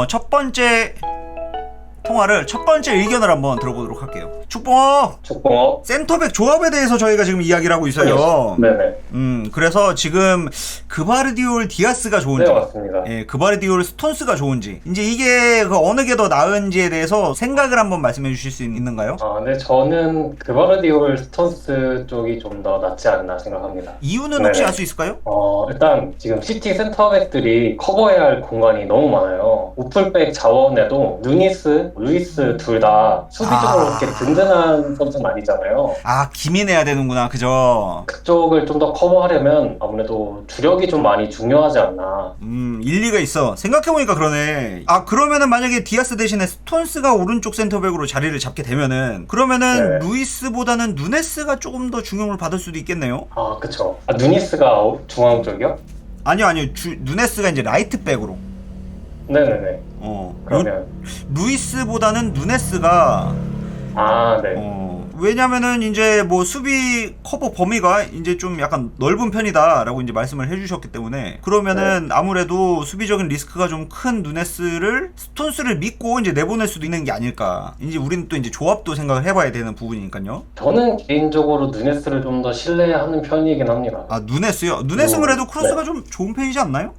첫 번째 통화를 첫 번째 의견을 한번 들어보도록 할게요. 축봉업 센터백 조합에 대해서 저희가 지금 이야기를 하고 있어요. 네네. 그래서 지금 그바르디올 디아스가 좋은지, 네, 맞습니다. 예, 그바르디올 스톤스가 좋은지, 이제 이게 그 어느 게 더 나은지에 대해서 생각을 한번 말씀해 주실 수 있는가요? 네, 저는 그바르디올 스톤스 쪽이 좀 더 낫지 않나 생각합니다. 이유는 혹시 네네. 알 수 있을까요? 일단 지금 시티 센터백들이 커버해야 할 공간이 너무 많아요. 우풀백 자원에도 누니스, 루이스 둘 다 수비적으로 그렇게 든든한 선수는 아니잖아요. 기민해야 되는구나, 그죠? 그쪽을 좀 더 커버하려면 아무래도 주력이 좀 많이 중요하지 않나. 일리가 있어. 생각해보니까 그러네. 그러면은 만약에 디아스 대신에 스톤스가 오른쪽 센터백으로 자리를 잡게 되면은, 그러면은 네. 루이스보다는 누네스가 조금 더 중용을 받을 수도 있겠네요? 그쵸. 누니스가 중앙 쪽이요? 아니요. 누네스가 이제 라이트백으로. 네네네. 그러면 루이스보다는 누네스가 네. 왜냐면은 이제 뭐 수비 커버 범위가 이제 좀 약간 넓은 편이다라고 이제 말씀을 해주셨기 때문에 그러면은 아무래도 수비적인 리스크가 좀 큰 누네스를 스톤스를 믿고 이제 내보낼 수도 있는 게 아닐까. 이제 우리는 또 이제 조합도 생각을 해봐야 되는 부분이니까요. 저는 개인적으로 누네스를 좀 더 신뢰하는 편이긴 합니다. 누네스요? 누네스 그래도 크로스가 좀 좋은 편이지 않나요?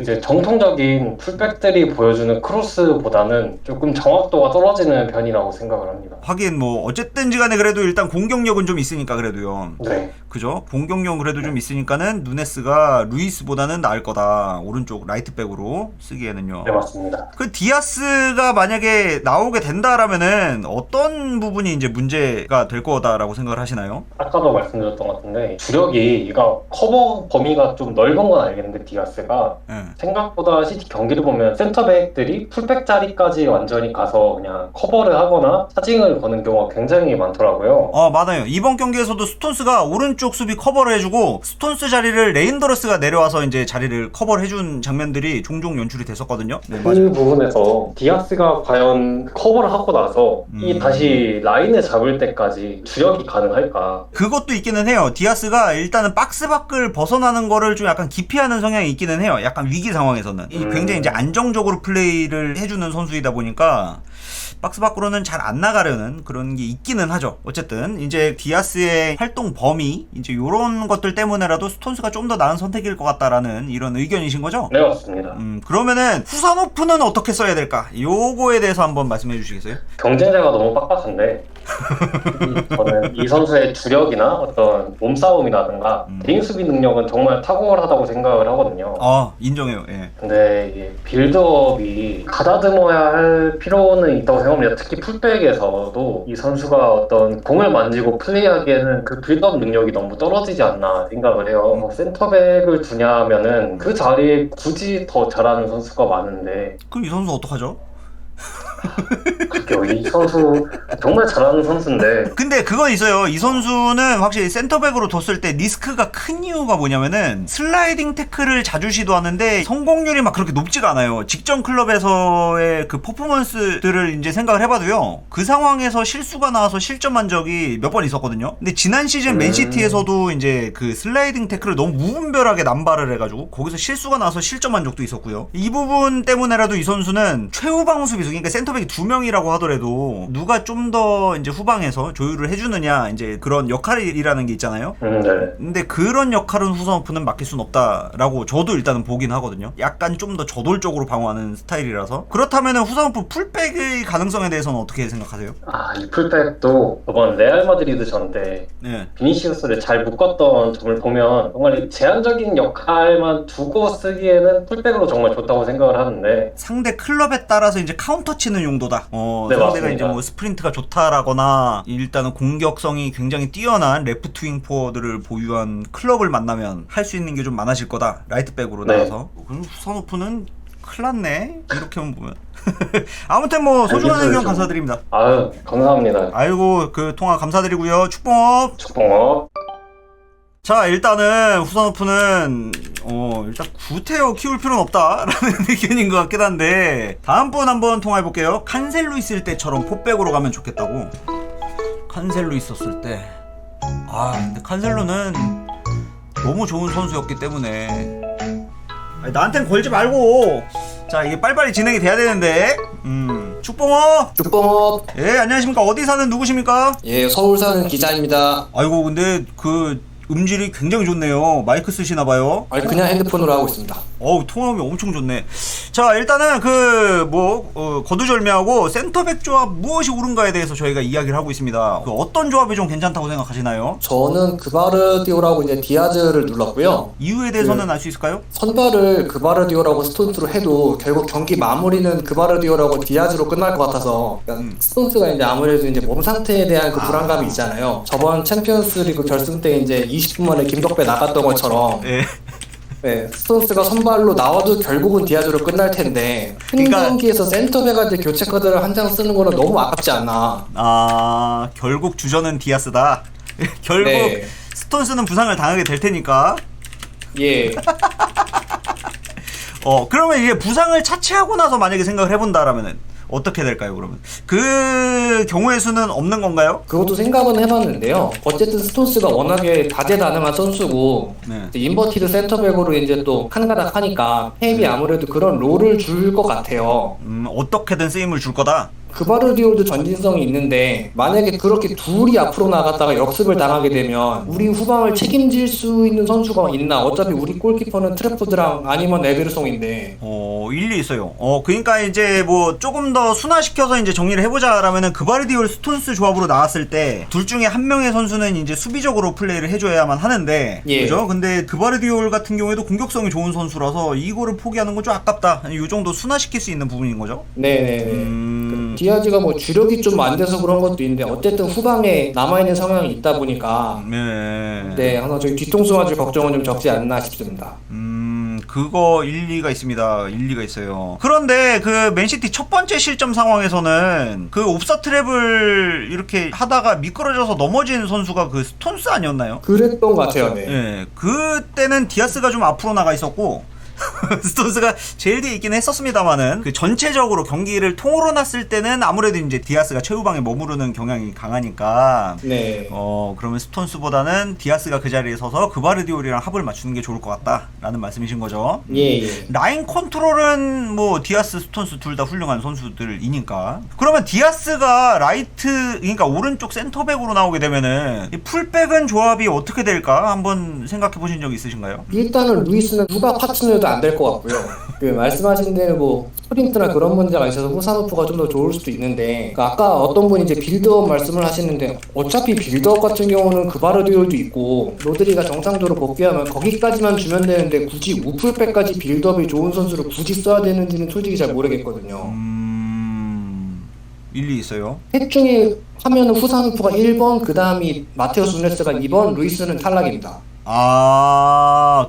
이제 정통적인 풀백들이 보여주는 크로스보다는 조금 정확도가 떨어지는 편이라고 생각을 합니다. 하긴 뭐 어쨌든지 간에 그래도 일단 공격력은 좀 있으니까 그래도요. 네. 그죠? 공격력은 그래도 좀 있으니까는 누네스가 루이스보다는 나을 거다. 오른쪽 라이트백으로 쓰기에는요. 네, 맞습니다. 그 디아스가 만약에 나오게 된다라면은 어떤 부분이 이제 문제가 될 거다라고 생각을 하시나요? 아까도 말씀드렸던 것 같은데 주력이 커버 범위가 좀 넓은 건 알겠는데 디아스가 생각보다 시티 경기를 보면 센터백들이 풀백 자리까지 완전히 가서 그냥 커버를 하거나 차징을 거는 경우가 굉장히 많더라고요. 맞아요. 이번 경기에서도 스톤스가 오른쪽 수비 커버를 해주고 스톤스 자리를 레인더러스가 내려와서 이제 자리를 커버를 해준 장면들이 종종 연출이 됐었거든요. 네, 맞아요. 부분에서 디아스가 과연 커버를 하고 나서 이 다시 라인을 잡을 때까지 주력이 가능할까? 그것도 있기는 해요. 디아스가 일단은 박스 밖을 벗어나는 거를 좀 약간 기피하는 성향이 있기는 해요. 약간 위기 상황에서는. 굉장히 이제 안정적으로 플레이를 해주는 선수이다 보니까 박스 밖으로는 잘 안 나가려는 그런 게 있기는 하죠. 어쨌든 이제 디아스의 활동 범위 이제 요런 것들 때문에라도 스톤스가 좀 더 나은 선택일 것 같다라는 이런 의견이신 거죠? 네, 맞습니다. 그러면은 후산 오프는 어떻게 써야 될까? 요거에 대해서 한번 말씀해 주시겠어요? 경쟁자가 너무 빡빡한데 저는 이 선수의 주력이나 어떤 몸싸움이라든가 개인 수비 능력은 정말 탁월하다고 생각을 하거든요. 인정해요. 예. 근데 이게 빌드업이 가다듬어야 할 필요는 있다고 생각합니다. 특히 풀백에서도 이 선수가 어떤 공을 만지고 플레이하기에는 그 빌드업 능력이 너무 떨어지지 않나 생각을 해요. 센터백을 두냐면은 그 자리에 굳이 더 잘하는 선수가 많은데 그럼 이 선수 어떡하죠? 그게요. 이 선수 정말 잘하는 선수인데 근데 그건 있어요. 이 선수는 확실히 센터백으로 뒀을 때 리스크가 큰 이유가 뭐냐면은 슬라이딩 태클을 자주 시도하는데 성공률이 막 그렇게 높지가 않아요. 직전 클럽에서의 그 퍼포먼스들을 이제 생각을 해봐도요. 그 상황에서 실수가 나와서 실점한 적이 몇 번 있었거든요. 근데 지난 시즌 맨시티에서도 이제 그 슬라이딩 태클을 너무 무분별하게 남발을 해가지고 거기서 실수가 나와서 실점한 적도 있었고요. 이 부분 때문에라도 이 선수는 최후방 수비수, 그러니까 센터백이 2명이라고 하더라도 누가 좀 더 이제 후방에서 조율을 해주느냐 이제 그런 역할이라는 게 있잖아요. 네. 근데 그런 역할은 후선 오프는 맡길 순 없다라고 저도 일단은 보긴 하거든요. 약간 좀 더 저돌적으로 방어하는 스타일이라서. 그렇다면은 후선 오프 풀백의 가능성에 대해서는 어떻게 생각하세요? 이 풀백도 이번 레알 마드리드전 때 비니시우스를 잘 묶었던 점을 보면 정말 제한적인 역할만 두고 쓰기에는 풀백으로 정말 좋다고 생각을 하는데 상대 클럽에 따라서 이제 카운터 치는 용도다. 네, 상대가 맞습니다. 이제 뭐 스프린트가 좋다라거나 일단은 공격성이 굉장히 뛰어난 레프트 윙 포워드를 보유한 클럽을 만나면 할 수 있는 게 좀 많아질 거다. 라이트백으로 나가서. 그럼 후선 오프는 큰일 났네. 이렇게만 보면. 아무튼 뭐 소중한 의견 감사드립니다. 감사합니다. 아이고 그 통화 감사드리고요. 축봉업. 자, 일단은 후선 오프는 일단 구태여 키울 필요는 없다라는 의견인 것 같긴 한데 다음 분 한번 통화해볼게요. 칸셀로 있을 때처럼 포백으로 가면 좋겠다고. 칸셀로 있었을 때 근데 칸셀로는 너무 좋은 선수였기 때문에 나한텐 걸지 말고 자, 이게 빨리빨리 진행이 돼야 되는데. 축봉어. 죽봉업. 예, 안녕하십니까. 어디 사는 누구십니까? 예, 서울 사는 기자입니다. 아이고, 근데 그 음질이 굉장히 좋네요. 마이크 쓰시나 봐요. 아니, 그냥 핸드폰으로 하고 있습니다. 어우, 통화음이 엄청 좋네. 자, 일단은 거두절미하고 센터백 조합 무엇이 옳은가에 대해서 저희가 이야기를 하고 있습니다. 그 어떤 조합이 좀 괜찮다고 생각하시나요? 저는 그바르디올하고 이제 디아즈를 눌렀고요. 이유에 대해서는 알 수 있을까요? 선발을 그바르디올하고 스톤스로 해도 결국 경기 마무리는 그바르디올하고 디아즈로 끝날 것 같아서 그러니까 스톤스가 이제 아무래도 이제 몸 상태에 대한 그 불안감이 있잖아요. 저번 챔피언스리그 결승 때 이제 20분 만에 김덕배 나갔던 것처럼 예. 네, 스톤스가 선발로 나와도 결국은 디아즈로 끝날 텐데 큰 그러니까- 경기에서 센터백한테 교체 카드를 한 장 쓰는 거는 너무 아깝지 않나. 아, 결국 주전은 디아스다. 결국 네. 스톤스는 부상을 당하게 될 테니까. 예. 그러면 이게 부상을 차치하고 나서 만약에 생각을 해본다라면은 어떻게 될까요, 그러면? 그 경우의 수는 없는 건가요? 그것도 생각은 해봤는데요. 어쨌든 스톤스가 워낙에 다재다능한 선수고 네. 이제 인버티드 센터백으로 이제 또 칸가닥 하니까 ペ이 아무래도 그런 롤을 줄 것 같아요. 어떻게든 쓰임을 줄 거다. 그바르디올도 전진성이 있는데 만약에 그렇게 둘이 앞으로 나갔다가 역습을 당하게 되면 우리 후방을 책임질 수 있는 선수가 있나? 어차피 우리 골키퍼는 트래포드랑 아니면 에베르송인데. 일리 있어요. 그러니까 이제 뭐 조금 더 순화시켜서 이제 정리를 해보자라면은 그바르디올 스톤스 조합으로 나왔을 때 둘 중에 한 명의 선수는 이제 수비적으로 플레이를 해줘야만 하는데, 예. 그죠? 근데 그바르디올 같은 경우에도 공격성이 좋은 선수라서 이거를 포기하는 건 좀 아깝다. 이 정도 순화시킬 수 있는 부분인 거죠. 네네네. 디아즈가 뭐 주력이 좀 안 돼서 그런 것도 있는데 어쨌든 후방에 남아있는 성향이 있다 보니까 네, 항상 저희 뒤통수 맞을 걱정은 좀 적지 않나 싶습니다. 그거 일리가 있습니다. 일리가 있어요. 그런데 그 맨시티 첫 번째 실점 상황에서는 그 옵사 트랩을 이렇게 하다가 미끄러져서 넘어진 선수가 그 스톤스 아니었나요? 그랬던 것 같아요. 네. 예, 그때는 디아스가 좀 앞으로 나가 있었고 스톤스가 제일 뒤에 있긴 했었습니다만은 그 전체적으로 경기를 통으로 놨을 때는 아무래도 이제 디아스가 최후방에 머무르는 경향이 강하니까 네. 그러면 스톤스보다는 디아스가 그 자리에 서서 그바르디올이랑 합을 맞추는 게 좋을 것 같다라는 말씀이신 거죠. 예, 예. 라인 컨트롤은 뭐 디아스, 스톤스 둘 다 훌륭한 선수들이니까. 그러면 디아스가 라이트, 그러니까 오른쪽 센터백으로 나오게 되면은 이 풀백은 조합이 어떻게 될까 한번 생각해 보신 적 있으신가요? 일단은 루이스는 누가 파트너도 안 될 것 같고요. 그 말씀하신 대로 뭐 스프린트나 그런 문제가 있어서 후산호프가 좀 더 좋을 수도 있는데 그러니까 아까 어떤 분이 이제 빌드업 말씀을 하시는데 어차피 빌드업 같은 경우는 그바르디올도 있고 로드리가 정상적으로 복귀하면 거기까지만 주면 되는데 굳이 우풀백까지 빌드업이 좋은 선수를 굳이 써야 되는지는 솔직히 잘 모르겠거든요. 일리 있어요. 셋 중에 하면은 후산호프가 1번, 그 다음이 마테우스 누네스가 2번, 루이스는 탈락입니다.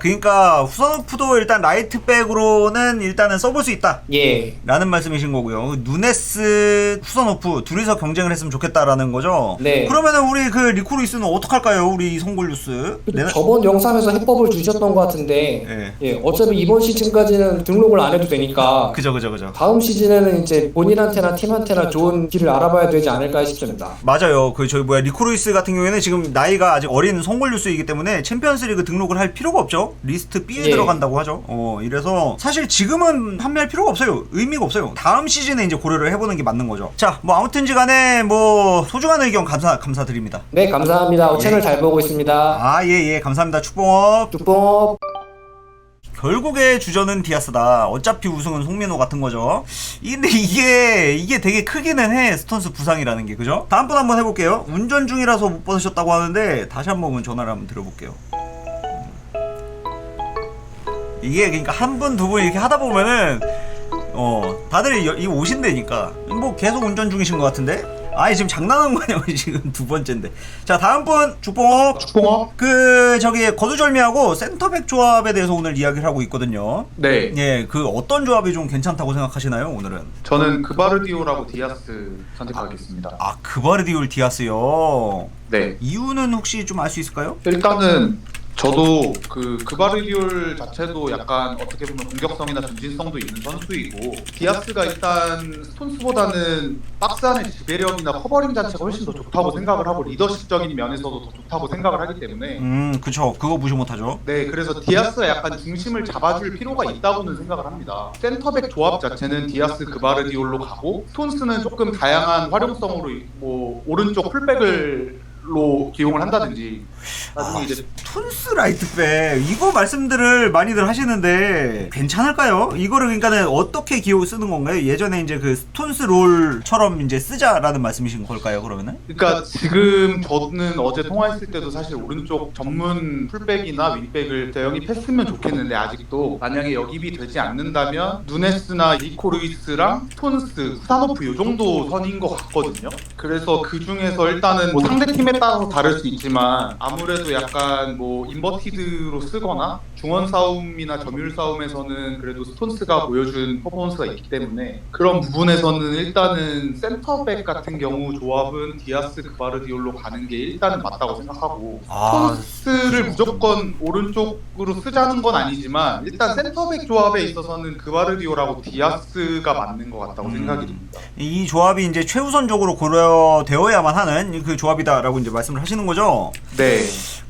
그러니까 후선호프도 일단 라이트백으로는 일단은 써볼 수 있다 예. 라는 말씀이신 거고요. 누네스, 후선호프 둘이서 경쟁을 했으면 좋겠다라는 거죠. 네. 그러면은 우리 그 리쿠루이스는 어떡할까요? 우리 송골뉴스. 저번 영상에서 해법을 주셨던 것 같은데 예, 어차피 이번 시즌까지는 등록을 안 해도 되니까 그죠. 다음 시즌에는 이제 본인한테나 팀한테나 좋은 길을 알아봐야 되지 않을까 싶습니다. 맞아요. 그 저희 리쿠루이스 같은 경우에는 지금 나이가 아직 어린 송골뉴스이기 때문에 챔피언스리그 등록을 할 필요가 없죠. 리스트 B에 예. 들어간다고 하죠. 이래서 사실 지금은 판매할 필요가 없어요. 의미가 없어요. 다음 시즌에 이제 고려를 해보는 게 맞는 거죠. 자, 뭐 아무튼지간에 뭐 소중한 의견 감사드립니다. 네, 감사합니다. 채널 잘 보고 있습니다. 예, 감사합니다. 축봉업. 축복. 결국에 주전은 디아스다. 어차피 우승은 송민호 같은 거죠. 근데 이게 되게 크기는 해. 스톤스 부상이라는 게, 그죠? 다음 분 한번 해볼게요. 운전 중이라서 못 받으셨다고 하는데 다시 한번 전화를 한번 드려볼게요. 이게 그러니까 한 분, 두 분 이렇게 하다 보면은 다들 이거 오신다니까. 뭐 계속 운전 중이신 것 같은데? 아니 지금 장난하는 거냐고. 지금 두 번째인데. 자, 다음 분 주봉업. 저기 거두절미하고 센터백 조합에 대해서 오늘 이야기를 하고 있거든요. 네, 예, 그 어떤 조합이 좀 괜찮다고 생각하시나요, 오늘은? 저는 그바르디올하고 디아스 선택하겠습니다. 그바르디올 디아스요. 네, 이유는 혹시 좀 알 수 있을까요? 일단은 저도 그 그바르디올 자체도 약간 어떻게 보면 공격성이나 전진성도 있는 선수이고 디아스가 일단 스톤스보다는 박스 안의 지배력이나 커버링 자체가 훨씬 더 좋다고 생각을 하고 리더십적인 면에서도 더 좋다고 생각을 하기 때문에 그쵸. 그거 무시 못하죠. 네, 그래서 디아스가 약간 중심을 잡아줄 필요가 있다고는 생각을 합니다. 센터백 조합 자체는 디아스 그바르디올로 가고 스톤스는 조금 다양한 활용성으로 뭐 오른쪽 풀백을로 기용을 한다든지 나중에 이제 톤스 라이트백 이거 말씀들을 많이들 하시는데 괜찮을까요? 이거를 그러니까는 어떻게 기호 쓰는 건가요? 예전에 이제 그 스톤스 롤처럼 이제 쓰자라는 말씀이신 걸까요? 그러면은? 그러니까 지금 저는 어제 통화했을 때도 사실 오른쪽 전문 풀백이나 윙백을 영입했으면 좋겠는데 아직도 만약에 영입이 되지 않는다면 누네스나 니코 루이스랑 스톤스, 후사노프 이 정도 선인 것 같거든요. 그래서 그 중에서 일단은 뭐 상대 팀에 따라서 다를 수 있지만 아무래도 약간 뭐 인버티드로 쓰거나 중원 싸움이나 점유율 싸움에서는 그래도 스톤스가 보여준 퍼포먼스가 있기 때문에 그런 부분에서는 일단은 센터백 같은 경우 조합은 디아스 그바르디올로 가는 게 일단은 맞다고 생각하고 스톤스를 무조건 오른쪽으로 쓰자는 건 아니지만 일단 센터백 조합에 있어서는 그바르디올하고 디아스가 맞는 것 같다고 생각이 듭니다. 이 조합이 이제 최우선적으로 고려되어야만 하는 그 조합이다라고 이제 말씀을 하시는 거죠? 네.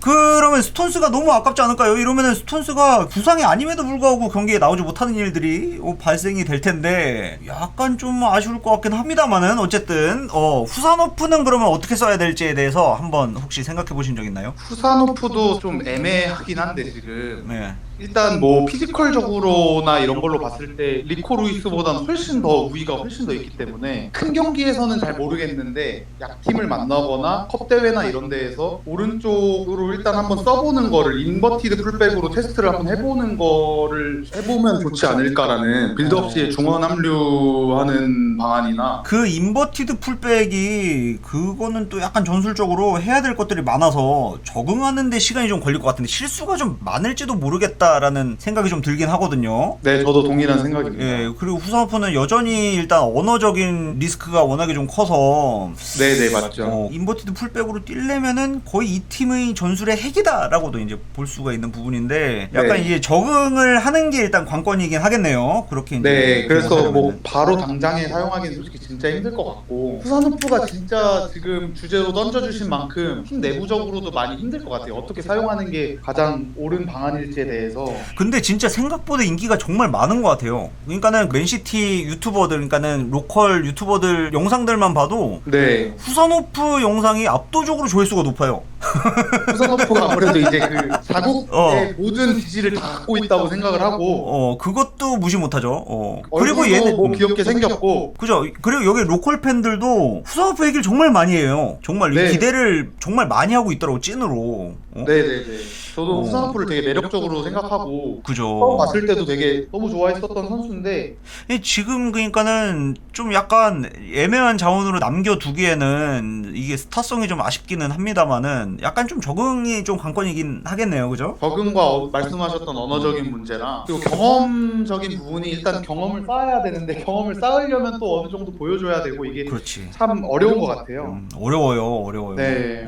그러면 스톤스가 너무 아깝지 않을까요? 이러면은 스톤스가 부상이 아님에도 불구하고 경기에 나오지 못하는 일들이 발생이 될 텐데 약간 좀 아쉬울 것 같긴 합니다만은 어쨌든 후사노프는 그러면 어떻게 써야 될지에 대해서 한번 혹시 생각해 보신 적 있나요? 후사노프도 좀 애매하긴 한데 지금 네. 일단 뭐 피지컬적으로나 이런 걸로 봤을 때 리코 루이스보다는 훨씬 더 우위가 훨씬 더 있기 때문에 큰 경기에서는 잘 모르겠는데 약팀을 만나거나 컵 대회나 이런 데에서 오른쪽으로 일단 한번 써보는 거를 인버티드 풀백으로 테스트를 한번 해보는 거를 해보면 좋지 않을까라는 빌드업 시에 중원 합류하는 방안이나 그 인버티드 풀백이 그거는 또 약간 전술적으로 해야 될 것들이 많아서 적응하는데 시간이 좀 걸릴 것 같은데 실수가 좀 많을지도 모르겠다라는 생각이 좀 들긴 하거든요. 네, 저도 동일한 생각입니다. 예, 그리고 후사노프는 여전히 일단 언어적인 리스크가 워낙에 좀 커서 네네, 맞죠. 인버티드 풀백으로 뛰려면은 거의 이 팀의 전술의 핵이다라고도 이제 볼 수가 있는 부분인데 약간 네. 이게 적응을 하는 게 일단 관건이긴 하겠네요. 그렇게 이제 네, 그래서 뭐 생각하면은. 바로 당장에 사용하기는 솔직히 진짜 힘들 것 같고 후사노프가 진짜 지금 주제로 던져주신 만큼 팀 내부적으로도 많이 힘들 것 같아요. 어떻게 사용하는 게 가장 옳은 방안일지에 대해서. 근데 진짜 생각보다 인기가 정말 많은 것 같아요. 그러니까는 맨시티 유튜버들, 그러니까는 로컬 유튜버들 영상들만 봐도 네, 후사노프 영상이 압도적으로 조회수가 높아요. 후사노프가 아무래도 이제 그 자국의 모든 기질을 다 갖고 있다고 생각을 하고 그것도 무시 못하죠. 그리고 얼굴도 얘는 뭐 귀엽게 생겼고 그죠. 그리고 여기 로컬 팬들도 후사노프 얘기를 정말 많이 해요. 정말 네. 기대를 정말 많이 하고 있더라고, 찐으로. 네네네. 저도 후사노프를 되게 매력적으로 생각하고 그죠. 처음 봤을 때도 되게 너무 좋아했었던 선수인데 지금 그러니까는 좀 약간 애매한 자원으로 남겨두기에는 이게 스타성이 좀 아쉽기는 합니다만은 약간 좀 적응이 좀 관건이긴 하겠네요, 그죠? 적응과 말씀하셨던 언어적인 문제나 그리고 경험적인 부분이 일단 경험을 쌓아야 되는데 경험을 쌓으려면 또 어느 정도 보여줘야 되고 이게 그렇지. 참 어려운 것 같아요. 어려워요. 네.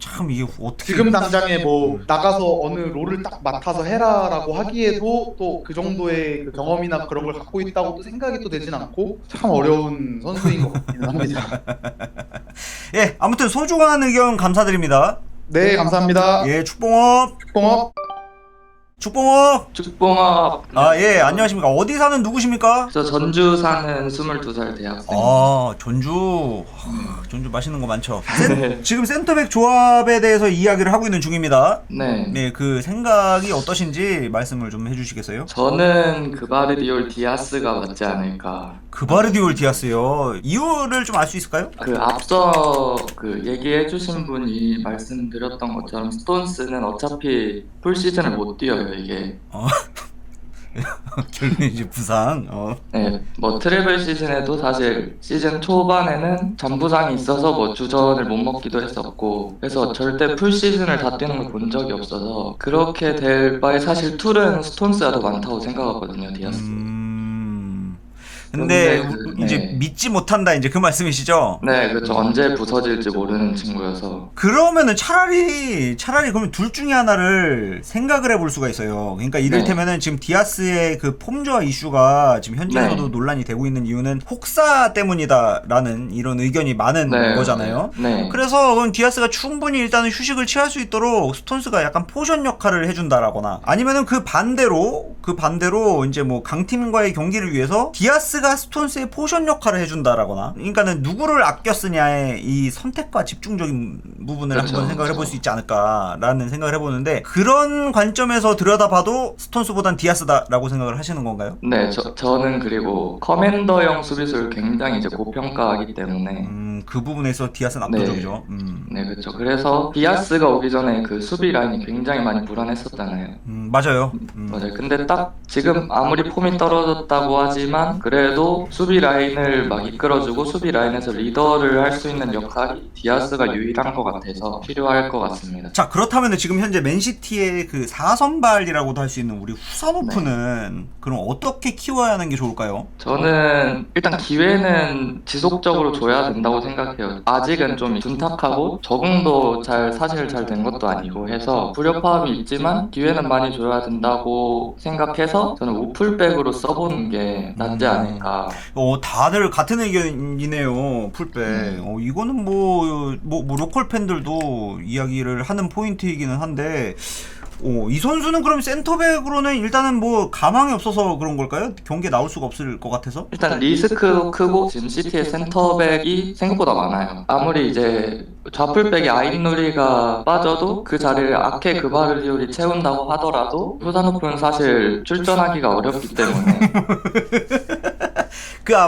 참 이게 어떻게 지금 당장에 뭐 나가서 어느 롤을 딱 맡아서 해라라고 하기에도 또 그 정도의 그 경험이나 그런 걸 갖고 있다고 또 생각이 또 되진 않고 참 어려운 선수인 것 같기는 합니다. 예, 아무튼 소중한 의견 감사드립니다. 네, 감사합니다. 예, 축봉업. 뽕업. 축봉업. 예, 안녕하십니까. 어디 사는 누구십니까? 저 전주 사는 22살 대학생. 전주. 전주 맛있는 거 많죠. 지금 센터백 조합에 대해서 이야기를 하고 있는 중입니다. 네. 네, 그 생각이 어떠신지 말씀을 좀 해주시겠어요? 저는 그바르디올 디아스가 맞지 않을까. 그바르디올 디아스요. 이유를 좀 알 수 있을까요? 그 앞서 그 얘기해주신 분이 말씀드렸던 것처럼 스톤스는 어차피 풀 시즌을 못 뛰어요 이게. 결국엔 이제 부상. 네, 뭐 트래블 시즌에도 사실 시즌 초반에는 전부상이 있어서 뭐 주전을 못 먹기도 했었고 그래서 절대 풀 시즌을 다 뛰는 걸 본 적이 없어서 그렇게 될 바에 사실 툴은 스톤스가 더 많다고 생각하거든요 디아스. 근데 근데 이제 네. 믿지 못한다 이제 그 말씀이시죠? 네, 그렇죠. 언제 부서질지 모르는 친구여서. 그러면은 차라리 그러면 둘 중에 하나를 생각을 해볼 수가 있어요. 그러니까 이를테면은 지금 디아스의 그 폼조화 이슈가 지금 현지에서도 네. 논란이 되고 있는 이유는 혹사 때문이다라는 이런 의견이 많은 네, 거잖아요. 네. 그래서 그럼 디아스가 충분히 일단은 휴식을 취할 수 있도록 스톤스가 약간 포션 역할을 해준다라거나 아니면은 그 반대로 이제 뭐 강팀과의 경기를 위해서 디아스가 스톤스의 포션 역할을 해준다라거나 그러니까는 누구를 아껴 쓰냐의 이 선택과 집중적인 부분을 그렇죠, 한번 생각을 해볼 그렇죠. 수 있지 않을까라는 생각을 해보는데 그런 관점에서 들여다봐도 스톤스보단 디아스다라고 생각을 하시는 건가요? 네, 저는 그리고 커맨더형 수비수를 굉장히 이제 고평가하기 때문에 그 부분에서 디아스는 압도적이죠. 네, 그렇죠. 그래서 디아스가 오기 전에 그 수비 라인이 굉장히 많이 불안했었잖아요. 맞아요. 맞아요. 근데 딱 지금 아무리 폼이 떨어졌다고 하지만 그래도 수비 라인을 막 이끌어주고 수비 라인에서 리더를 할 수 있는 역할이 디아스가 유일한 것 같아서 필요할 것 같습니다. 자 그렇다면 지금 현재 맨시티의 그 4선발이라고도 할 수 있는 우리 후산호프는 그럼 어떻게 키워야 하는 게 좋을까요? 저는 일단 기회는 지속적으로 줘야 된다고 생각해요. 아직은 좀 둔탁하고 적응도 사실 잘 된 것도 아니고 해서 불협화음이 있지만 기회는 많이 줘야 된다고 생각해서 저는 우풀백으로 써보는 게 낫지 않을까. 다들 같은 의견이네요. 풀백. 이거는 뭐 로컬 팬들도 이야기를 하는 포인트이기는 한데 이 선수는 그럼 센터백으로는 일단은 뭐 가망이 없어서 그런 걸까요? 경기에 나올 수가 없을 것 같아서? 일단 리스크도 크고 지금 시티의 센터백이 생각보다 많아요. 아무리 이제 좌풀백의 아인누리가 빠져도 그 자리를 아케 그바르디올이 채운다고 하더라도 후산호프는 사실 출전하기가 어렵기 때문에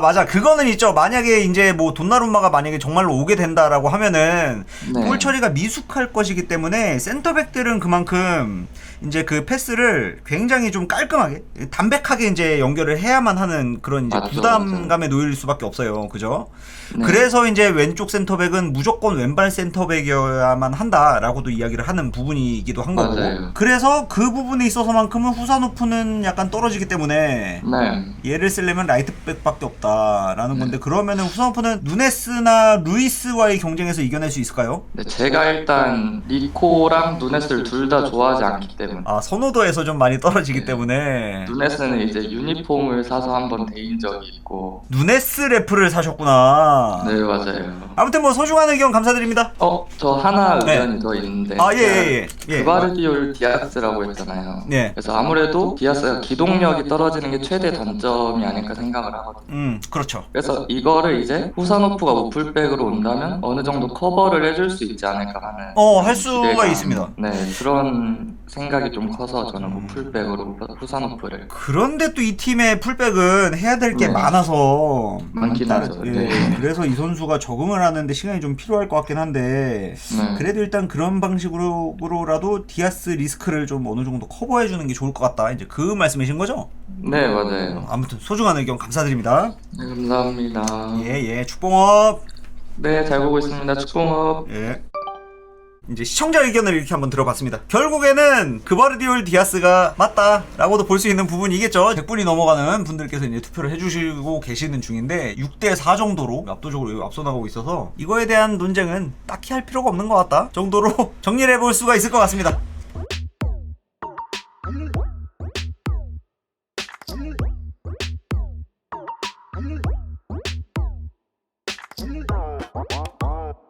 맞아. 그거는 있죠. 만약에 이제 뭐 돈나룸마가 만약에 정말로 오게 된다라고 하면은 네. 볼 처리가 미숙할 것이기 때문에 센터백들은 그만큼 이제 그 패스를 굉장히 좀 깔끔하게 담백하게 이제 연결을 해야만 하는 그런 이제 맞죠, 부담감에 놓일 수밖에 없어요. 그죠? 네. 그래서 이제 왼쪽 센터백은 무조건 왼발 센터백이어야만 한다라고도 이야기를 하는 부분이기도 한 거고. 맞아요. 그래서 그 부분에 있어서만큼은 후산호프는 약간 떨어지기 때문에 네. 얘를 쓰려면 라이트백밖에 없다라는 건데 그러면은 후산호프는 누네스나 루이스와의 경쟁에서 이겨낼 수 있을까요? 네, 제가 일단 니코랑 누네스를 둘 다 좋아하지 않기 때문에 선호도에서 좀 많이 떨어지기 네. 때문에 누네스는 이제 유니폼을 사서 한번 데인 적이 있고 누네스 래프를 사셨구나. 네 맞아요. 아무튼 뭐 소중한 의견 감사드립니다. 저 하나 네. 의견이 더 있는데 예. 그바르디올 디아스라고 했잖아요. 네. 그래서 아무래도 디아스가 기동력이 떨어지는 게 최대 단점이 아닐까 생각을 하거든요. 그렇죠. 그래서 이거를 이제 후산호프가 우풀백으로 온다면 어느 정도 커버를 해줄 수 있지 않을까 하는 할 수가 기대감. 있습니다. 네 그런 생각이 좀 커서 저는 우풀백으로 후산호프를 그런데 또 이 팀의 풀백은 해야 될 게 네. 많아서 많긴 하죠. 예, 네. 그래서 이 선수가 적응을 하는데 시간이 좀 필요할 것 같긴 한데 네. 그래도 일단 그런 방식으로라도 디아스 리스크를 좀 어느 정도 커버해 주는 게 좋을 것 같다. 이제 그 말씀이신 거죠? 네 맞아요. 아무튼 소중한 의견 감사드립니다. 네, 감사합니다. 예, 축봉업. 네, 잘 보고 있습니다. 축봉업. 예. 이제 시청자 의견을 이렇게 한번 들어봤습니다. 결국에는 그바르디올 디아스가 맞다라고도 볼 수 있는 부분이겠죠. 100분이 넘어가는 분들께서 이제 투표를 해주시고 계시는 중인데 6대4 정도로 압도적으로 앞서 나가고 있어서 이거에 대한 논쟁은 딱히 할 필요가 없는 것 같다 정도로 정리를 해볼 수가 있을 것 같습니다.